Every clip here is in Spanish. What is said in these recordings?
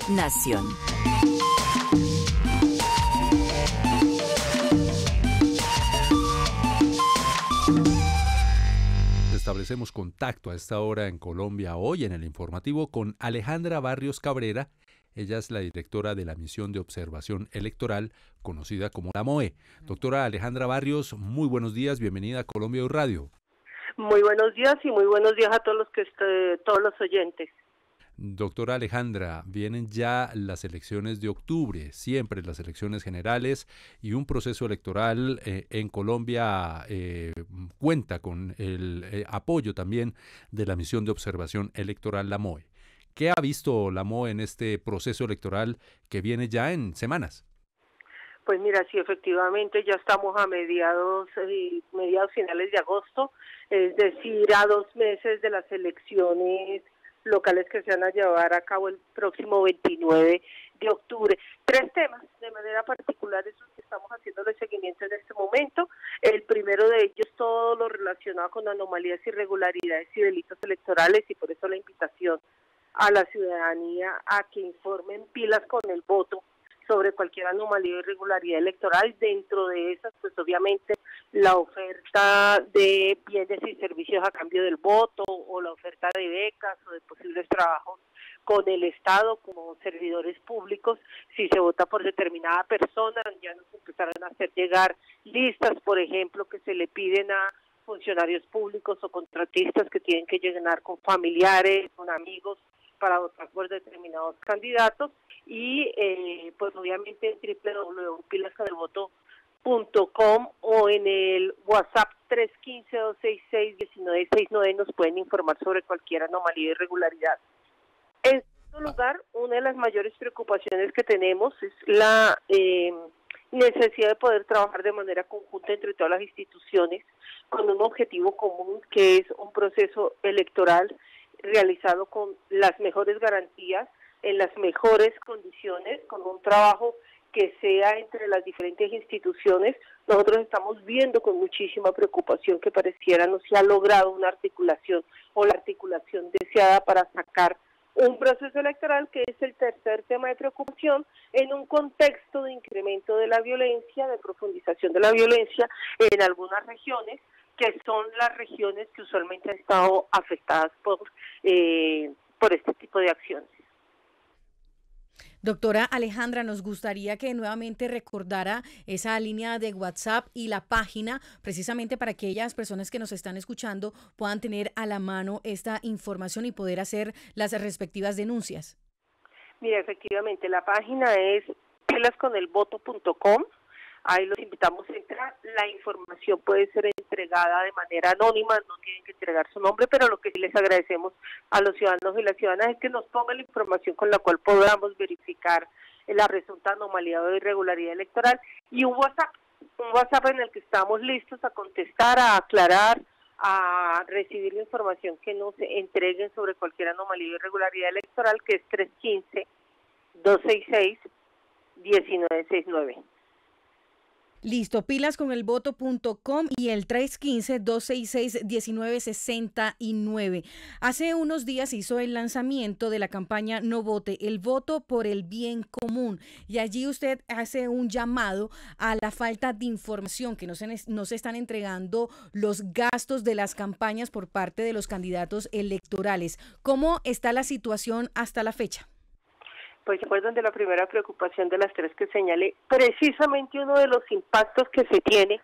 Nación. Establecemos contacto a esta hora en Colombia hoy en el informativo con Alejandra Barrios Cabrera. Ella es la directora de la Misión de Observación Electoral, conocida como la MOE. Doctora Alejandra Barrios, muy buenos días, bienvenida a Colombia Hoy Radio. Muy buenos días y muy buenos días a todos los oyentes. Doctora Alejandra, vienen ya las elecciones de octubre, siempre las elecciones generales, y un proceso electoral en Colombia cuenta con el apoyo también de la Misión de Observación Electoral, la MOE. ¿Qué ha visto la MOE en este proceso electoral que viene ya en semanas? Pues mira, sí, efectivamente ya estamos a mediados finales de agosto, es decir, a 2 meses de las elecciones locales que se van a llevar a cabo el próximo 29 de octubre. 3 temas de manera particular, esos que estamos haciendo el seguimiento en este momento. El primero de ellos, todo lo relacionado con anomalías, irregularidades y delitos electorales, y por eso la invitación a la ciudadanía a que informen pilas con el voto sobre cualquier anomalía o irregularidad electoral. Dentro de esas, pues obviamente la oferta de bienes y servicios a cambio del voto, o la oferta de becas o de posibles trabajos con el Estado como servidores públicos, si se vota por determinada persona. Ya nos empezaron a hacer llegar listas, por ejemplo, que se le piden a funcionarios públicos o contratistas que tienen que llenar con familiares, con amigos, para votar por determinados candidatos. Y pues obviamente en www.pilasconelvoto.com o en el WhatsApp 315-266-1969 nos pueden informar sobre cualquier anomalía o irregularidad. En segundo lugar, una de las mayores preocupaciones que tenemos es la necesidad de poder trabajar de manera conjunta entre todas las instituciones con un objetivo común, que es un proceso electoral realizado con las mejores garantías, en las mejores condiciones, con un trabajo que sea entre las diferentes instituciones. Nosotros estamos viendo con muchísima preocupación que pareciera no se ha logrado una articulación o la articulación deseada para sacar un proceso electoral, que es el tercer tema de preocupación, en un contexto de incremento de la violencia, de profundización de la violencia en algunas regiones, que son las regiones que usualmente han estado afectadas por este tipo de acciones. Doctora Alejandra, nos gustaría que nuevamente recordara esa línea de WhatsApp y la página, precisamente para que aquellas personas que nos están escuchando puedan tener a la mano esta información y poder hacer las respectivas denuncias. Mira, efectivamente, la página es pilasconelvoto.com. Ahí los invitamos a entrar. La información puede ser entregada de manera anónima, no tienen que entregar su nombre, pero lo que sí les agradecemos a los ciudadanos y las ciudadanas es que nos pongan la información con la cual podamos verificar la presunta anomalía o irregularidad electoral, y un WhatsApp en el que estamos listos a contestar, a aclarar, a recibir la información que nos entreguen sobre cualquier anomalía o irregularidad electoral, que es 315-266-1969. Listo, pilasconelvoto.com y el 315-266-1969. Hace unos días se hizo el lanzamiento de la campaña No Vote, el voto por el bien común, y allí usted hace un llamado a la falta de información, que no se están entregando los gastos de las campañas por parte de los candidatos electorales. ¿Cómo está la situación hasta la fecha? Pues se acuerdan de la primera preocupación de las 3 que señalé. Precisamente uno de los impactos que se tiene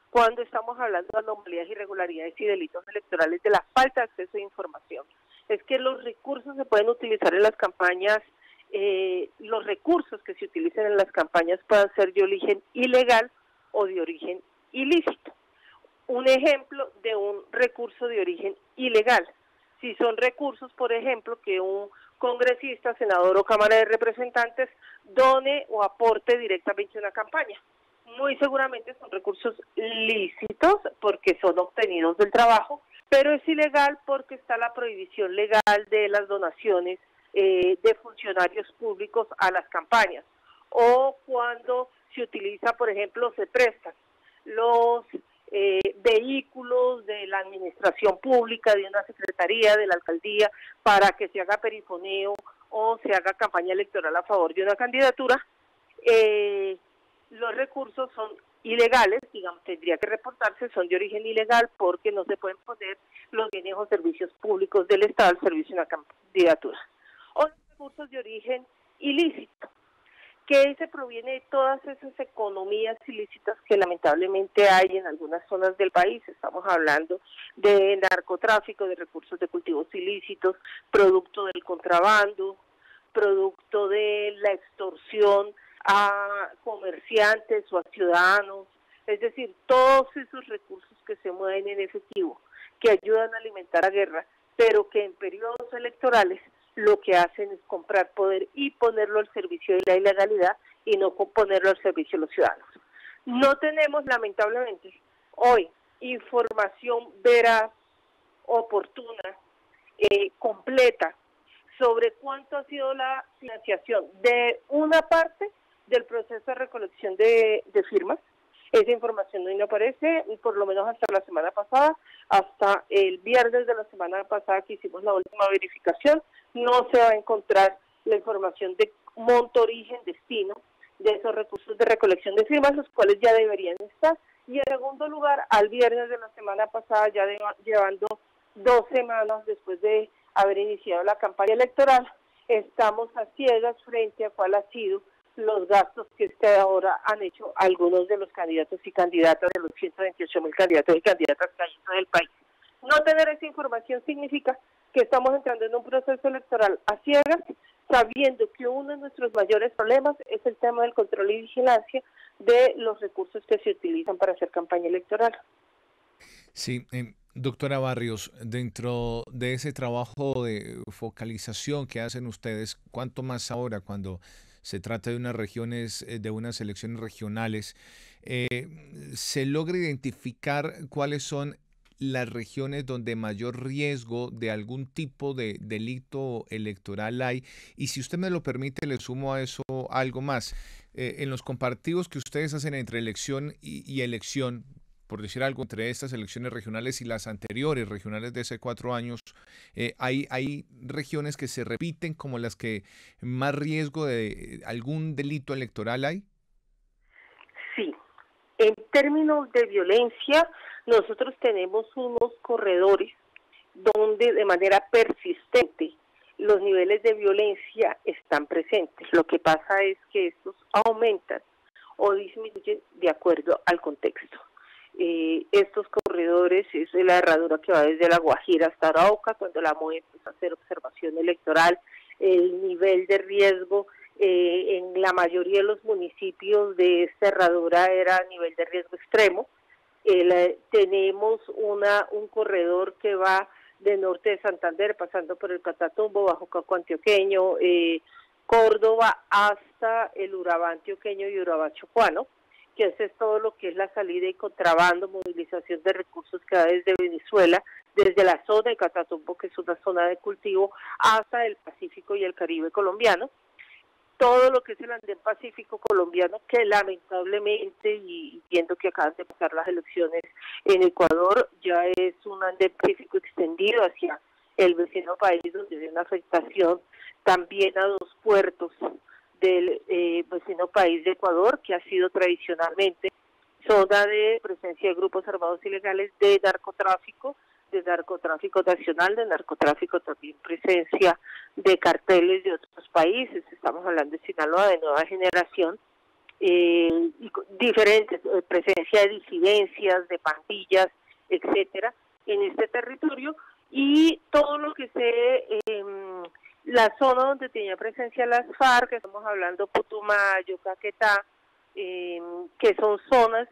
cuando estamos hablando de anomalías, irregularidades y delitos electorales, de la falta de acceso a información, es que los recursos se pueden utilizar en las campañas, los recursos que se utilicen en las campañas puedan ser de origen ilegal o de origen ilícito. Un ejemplo de un recurso de origen ilegal: si son recursos, por ejemplo, que un congresista, senador o Cámara de Representantes done o aporte directamente a una campaña, muy seguramente son recursos lícitos porque son obtenidos del trabajo, pero es ilegal porque está la prohibición legal de las donaciones de funcionarios públicos a las campañas. O cuando se utiliza, por ejemplo, se prestan los vehículos de la administración pública, de una secretaría, de la alcaldía, para que se haga perifoneo o se haga campaña electoral a favor de una candidatura, los recursos son ilegales, digamos, tendría que reportarse, son de origen ilegal porque no se pueden poner los bienes o servicios públicos del Estado al servicio de una candidatura. O los recursos de origen ilícito, que se proviene de todas esas economías ilícitas que lamentablemente hay en algunas zonas del país. Estamos hablando de narcotráfico, de recursos de cultivos ilícitos, producto del contrabando, producto de la extorsión a comerciantes o a ciudadanos, es decir, todos esos recursos que se mueven en efectivo, que ayudan a alimentar la guerra, pero que en periodos electorales lo que hacen es comprar poder y ponerlo al servicio de la ilegalidad y no ponerlo al servicio de los ciudadanos. No tenemos, lamentablemente, hoy información veraz, oportuna, completa, sobre cuánto ha sido la financiación de una parte del proceso de recolección de firmas. Esa información no aparece, por lo menos hasta la semana pasada, hasta el viernes de la semana pasada que hicimos la última verificación, no se va a encontrar la información de monto, origen, destino de esos recursos de recolección de firmas, los cuales ya deberían estar. Y en segundo lugar, al viernes de la semana pasada, ya llevando 2 semanas después de haber iniciado la campaña electoral, estamos a ciegas frente a cuál ha sido los gastos que hasta ahora han hecho algunos de los candidatos y candidatas, de los 128.000 candidatos y candidatas que hay en todo el país. No tener esa información significa que estamos entrando en un proceso electoral a ciegas, sabiendo que uno de nuestros mayores problemas es el tema del control y vigilancia de los recursos que se utilizan para hacer campaña electoral. Sí, doctora Barrios, dentro de ese trabajo de focalización que hacen ustedes, ¿cuánto más ahora cuando se trata de unas regiones, de unas elecciones regionales, se logra identificar cuáles son las regiones donde mayor riesgo de algún tipo de delito electoral hay? Y si usted me lo permite, le sumo a eso algo más. En los comparativos que ustedes hacen entre elección y elección, por decir algo, entre estas elecciones regionales y las anteriores regionales de hace 4 años, hay regiones que se repiten como las que más riesgo de algún delito electoral hay. Sí, en términos de violencia, nosotros tenemos unos corredores donde de manera persistente los niveles de violencia están presentes. Lo que pasa es que estos aumentan o disminuyen de acuerdo al contexto. Estos corredores es la herradura que va desde La Guajira hasta Arauca, cuando la MOE empezó a hacer observación electoral. El nivel de riesgo en la mayoría de los municipios de esta herradura era a nivel de riesgo extremo. Tenemos un corredor que va de norte de Santander, pasando por el Catatumbo, Bajo Cauca Antioqueño, Córdoba, hasta el Urabá Antioqueño y Urabá Chocuano, que ese es todo lo que es la salida y contrabando, movilización de recursos que va desde Venezuela, desde la zona de Catatumbo, que es una zona de cultivo, hasta el Pacífico y el Caribe colombiano. Todo lo que es el andén pacífico colombiano, que lamentablemente, y viendo que acaban de pasar las elecciones en Ecuador, ya es un andén pacífico extendido hacia el vecino país, donde hay una afectación también a 2 puertos del vecino país de Ecuador, que ha sido tradicionalmente zona de presencia de grupos armados ilegales de narcotráfico nacional, de narcotráfico también presencia de carteles de otros países. Estamos hablando de Sinaloa, de nueva generación, y diferentes, presencia de disidencias, de pandillas, etcétera, en este territorio, y todo lo que la zona donde tenía presencia las FARC, estamos hablando Putumayo, Caquetá, que son zonas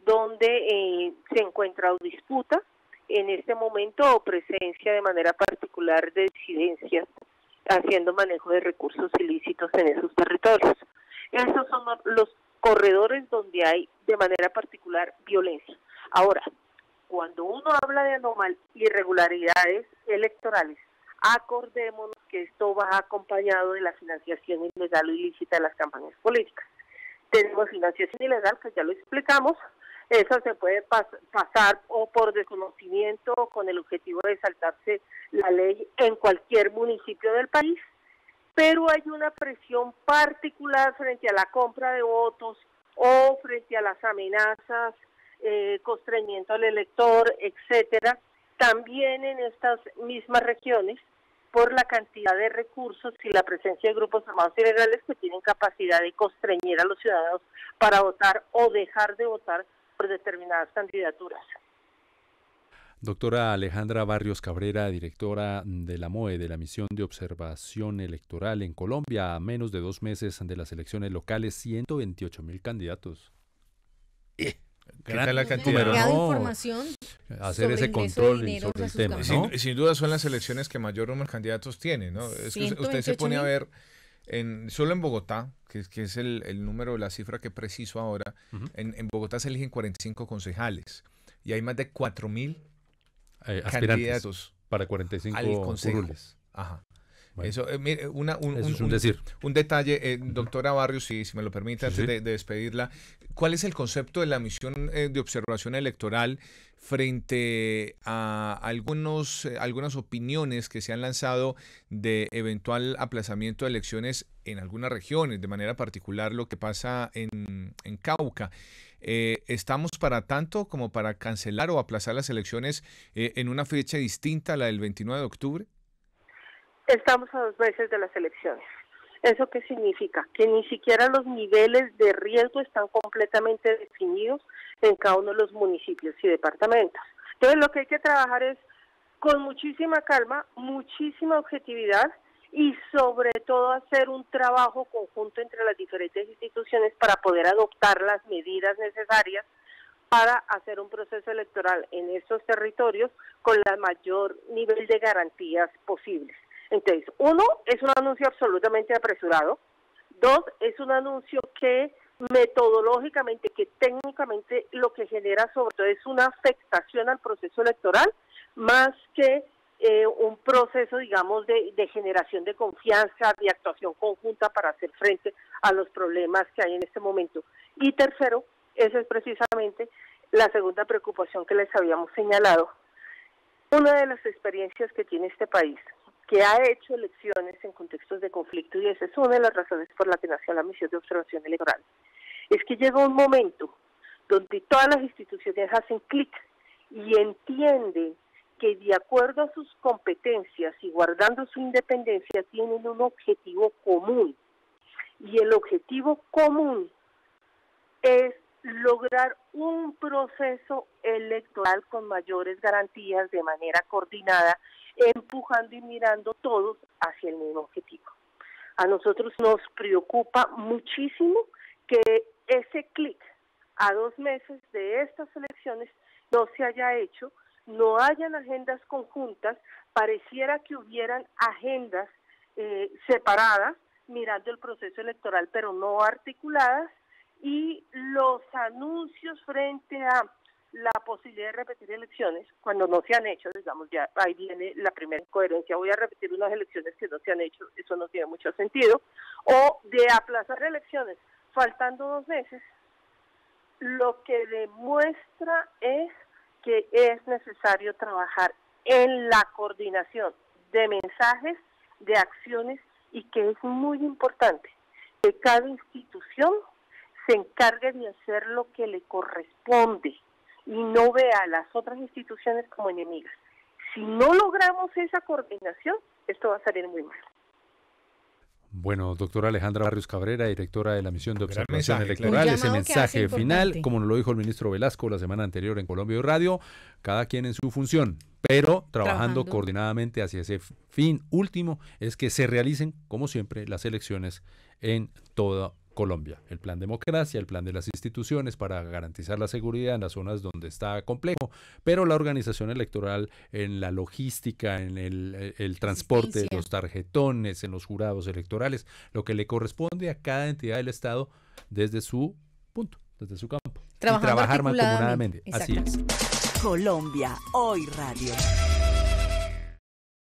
donde se encuentra disputa en este momento o presencia de manera particular de disidencias haciendo manejo de recursos ilícitos en esos territorios. Esos son los corredores donde hay de manera particular violencia. Ahora, cuando uno habla de irregularidades electorales, acordémonos que esto va acompañado de la financiación ilegal o ilícita de las campañas políticas. Tenemos financiación ilegal, que ya lo explicamos. Esa se puede pasar o por desconocimiento o con el objetivo de saltarse la ley en cualquier municipio del país. pero hay una presión particular frente a la compra de votos o frente a las amenazas, constreñimiento al elector, etcétera, también en estas mismas regiones, por la cantidad de recursos y la presencia de grupos armados ilegales que tienen capacidad de constreñir a los ciudadanos para votar o dejar de votar por determinadas candidaturas. Doctora Alejandra Barrios Cabrera, directora de la MOE, de la Misión de Observación Electoral en Colombia, a menos de 2 meses de las elecciones locales, 128.000 candidatos. ¿Qué tal la cantidad? Información hacer ese control sobre el tema, ¿no? Sin duda son las elecciones que mayor número de candidatos tienen, ¿no? Es que usted se pone a ver, solo en Bogotá, que es el número, la cifra que preciso ahora, en Bogotá se eligen 45 concejales y hay más de 4.000 candidatos para 45 curules. Ajá. Bueno, eso, mire, eso es un decir. Un detalle, doctora Barrios, si me lo permite, antes de despedirla, ¿cuál es el concepto de la misión de observación electoral frente a algunas opiniones que se han lanzado de eventual aplazamiento de elecciones en algunas regiones, de manera particular lo que pasa en Cauca? ¿Estamos para tanto como para cancelar o aplazar las elecciones en una fecha distinta a la del 29 de octubre? Estamos a 2 meses de las elecciones. ¿Eso qué significa? Que ni siquiera los niveles de riesgo están completamente definidos en cada uno de los municipios y departamentos. Entonces lo que hay que trabajar es con muchísima calma, muchísima objetividad y sobre todo hacer un trabajo conjunto entre las diferentes instituciones para poder adoptar las medidas necesarias para hacer un proceso electoral en estos territorios con el mayor nivel de garantías posibles. Entonces, 1, es un anuncio absolutamente apresurado. 2, es un anuncio que metodológicamente, que técnicamente lo que genera sobre todo es una afectación al proceso electoral, más que un proceso, digamos, de generación de confianza, de actuación conjunta para hacer frente a los problemas que hay en este momento. Y tercero, esa es precisamente la segunda preocupación que les habíamos señalado. Una de las experiencias que tiene este país, que ha hecho elecciones en contextos de conflicto, y esa es una de las razones por la que nació la misión de observación electoral, es que llega un momento donde todas las instituciones hacen clic y entienden que de acuerdo a sus competencias y guardando su independencia tienen un objetivo común, y el objetivo común es lograr un proceso electoral con mayores garantías de manera coordinada, empujando y mirando todos hacia el mismo objetivo. A nosotros nos preocupa muchísimo que ese clic a 2 meses de estas elecciones no se haya hecho, no hayan agendas conjuntas, pareciera que hubieran agendas separadas mirando el proceso electoral, pero no articuladas, y los anuncios frente a la posibilidad de repetir elecciones, cuando no se han hecho, digamos, ya ahí viene la primera incoherencia, voy a repetir unas elecciones que no se han hecho, eso no tiene mucho sentido, o de aplazar elecciones faltando 2 meses, lo que demuestra es que es necesario trabajar en la coordinación de mensajes, de acciones, y que es muy importante que cada institución se encargue de hacer lo que le corresponde y no vea a las otras instituciones como enemigas. Si no logramos esa coordinación, esto va a salir muy mal. Bueno, doctora Alejandra Barrios Cabrera, directora de la Misión de Observación mensaje, Electoral, ese mensaje final, importante. como nos lo dijo el ministro Velasco la semana anterior en Colombia y Radio, cada quien en su función, pero trabajando coordinadamente hacia ese fin último, es que se realicen, como siempre, las elecciones en toda Colombia. El plan democracia, el plan de las instituciones para garantizar la seguridad en las zonas donde está complejo, pero la organización electoral en la logística, en el transporte de los tarjetones, en los jurados electorales, lo que le corresponde a cada entidad del Estado desde su punto, desde su campo. Y trabajar mancomunadamente. Así es. Colombia Hoy Radio.